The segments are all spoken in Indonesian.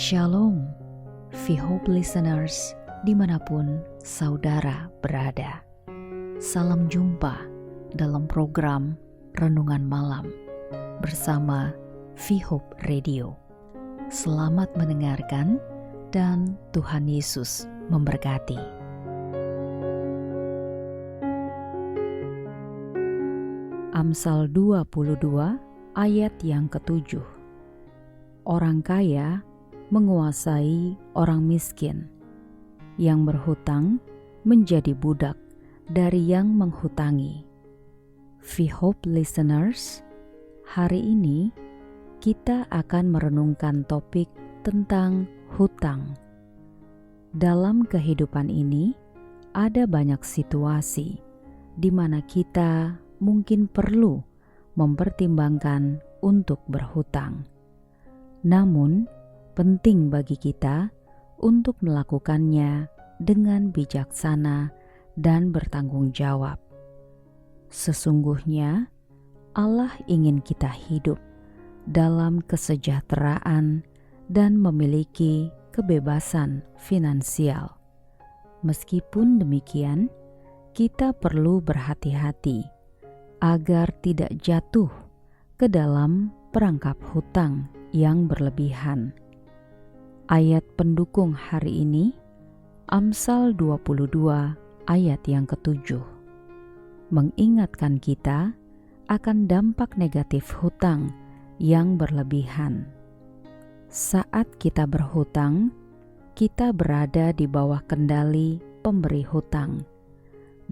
Shalom, VHOPE listeners dimanapun saudara berada. Salam jumpa dalam program Renungan Malam bersama VHOPE Radio. Selamat mendengarkan dan Tuhan Yesus memberkati. Amsal 22 ayat yang ke-7. Orang kaya menguasai orang miskin, yang berhutang menjadi budak dari yang menghutangi. VHOPE listeners, hari ini kita akan merenungkan topik tentang hutang. Dalam kehidupan ini, ada banyak situasi di mana kita mungkin perlu mempertimbangkan untuk berhutang. Namun, penting bagi kita untuk melakukannya dengan bijaksana dan bertanggung jawab. Sesungguhnya, Allah ingin kita hidup dalam kesejahteraan dan memiliki kebebasan finansial. Meskipun demikian, kita perlu berhati-hati agar tidak jatuh ke dalam perangkap hutang yang berlebihan. Ayat pendukung hari ini, Amsal 22 ayat yang ke-7, mengingatkan kita akan dampak negatif hutang yang berlebihan. Saat kita berhutang, kita berada di bawah kendali pemberi hutang,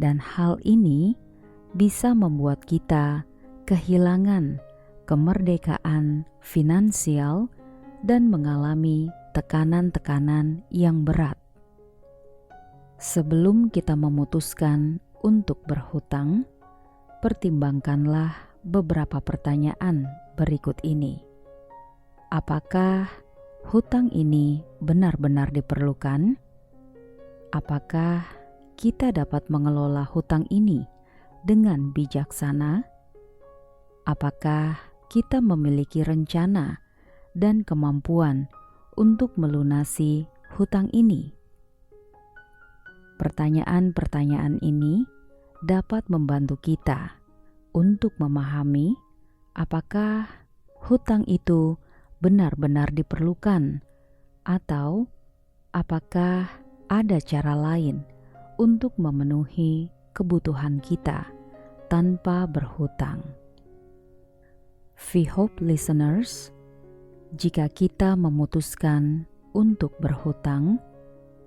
dan hal ini bisa membuat kita kehilangan kemerdekaan finansial dan mengalami tekanan-tekanan yang berat. Sebelum kita memutuskan untuk berhutang, pertimbangkanlah beberapa pertanyaan berikut ini. Apakah hutang ini benar-benar diperlukan? Apakah kita dapat mengelola hutang ini dengan bijaksana? Apakah kita memiliki rencana dan kemampuan untuk melunasi hutang ini? Pertanyaan-pertanyaan ini dapat membantu kita untuk memahami apakah hutang itu benar-benar diperlukan atau apakah ada cara lain untuk memenuhi kebutuhan kita tanpa berhutang. VHOPE listeners, jika kita memutuskan untuk berhutang,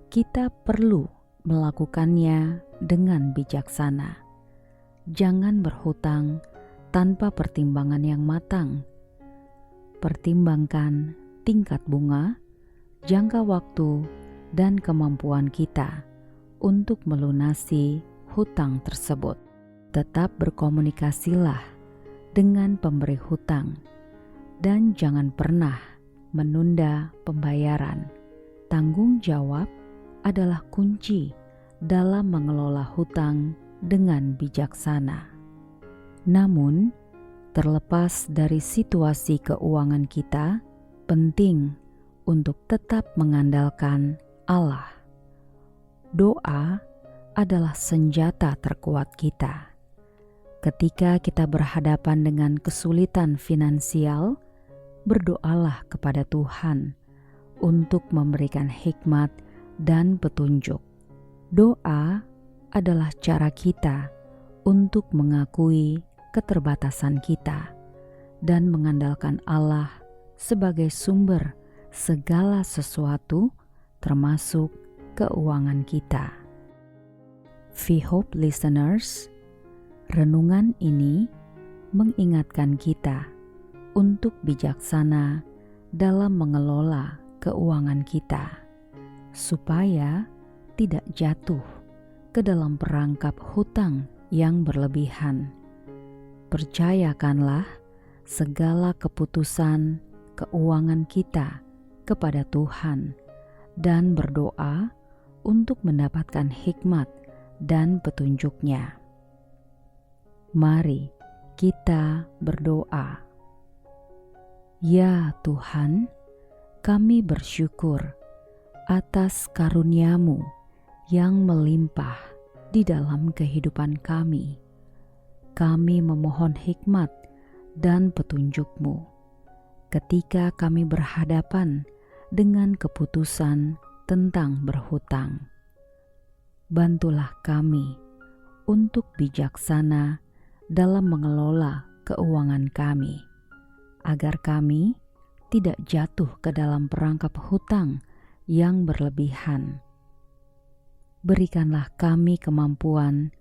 kita perlu melakukannya dengan bijaksana. Jangan berhutang tanpa pertimbangan yang matang. Pertimbangkan tingkat bunga, jangka waktu, dan kemampuan kita untuk melunasi hutang tersebut. Tetap berkomunikasilah dengan pemberi hutang dan jangan pernah menunda pembayaran. Tanggung jawab adalah kunci dalam mengelola hutang dengan bijaksana. Namun, terlepas dari situasi keuangan kita, penting untuk tetap mengandalkan Allah. Doa adalah senjata terkuat kita. Ketika kita berhadapan dengan kesulitan finansial, berdoalah kepada Tuhan untuk memberikan hikmat dan petunjuk. Doa adalah cara kita untuk mengakui keterbatasan kita dan mengandalkan Allah sebagai sumber segala sesuatu, termasuk keuangan kita. VHOPE listeners, renungan ini mengingatkan kita untuk bijaksana dalam mengelola keuangan kita, supaya tidak jatuh ke dalam perangkap hutang yang berlebihan. Percayakanlah segala keputusan keuangan kita kepada Tuhan dan berdoa untuk mendapatkan hikmat dan petunjuk-Nya. Mari kita berdoa. Ya Tuhan, kami bersyukur atas karunia-Mu yang melimpah di dalam kehidupan kami. Kami memohon hikmat dan petunjuk-Mu ketika kami berhadapan dengan keputusan tentang berhutang. Bantulah kami untuk bijaksana dalam mengelola keuangan kami, agar kami tidak jatuh ke dalam perangkap hutang yang berlebihan. Berikanlah kami kemampuan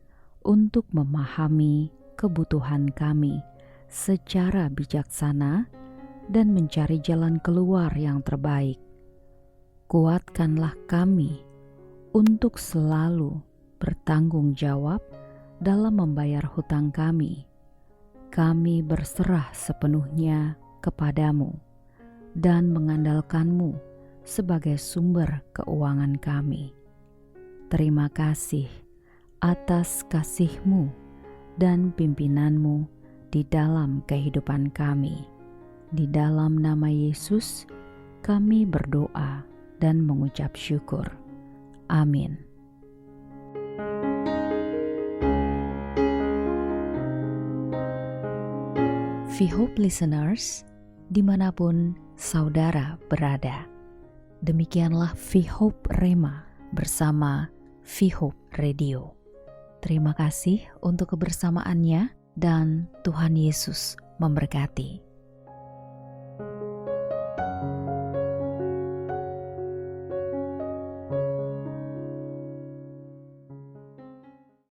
untuk memahami kebutuhan kami secara bijaksana dan mencari jalan keluar yang terbaik. Kuatkanlah kami untuk selalu bertanggung jawab dalam membayar hutang kami. Kami berserah sepenuhnya kepadamu dan mengandalkan-Mu sebagai sumber keuangan kami. Terima kasih atas kasih-Mu dan pimpinan-Mu di dalam kehidupan kami. Di dalam nama Yesus, kami berdoa dan mengucap syukur. Amin. VHOPE listeners, dimanapun saudara berada, demikianlah VHOPE Rema bersama VHOPE Radio. Terima kasih untuk kebersamaannya dan Tuhan Yesus memberkati.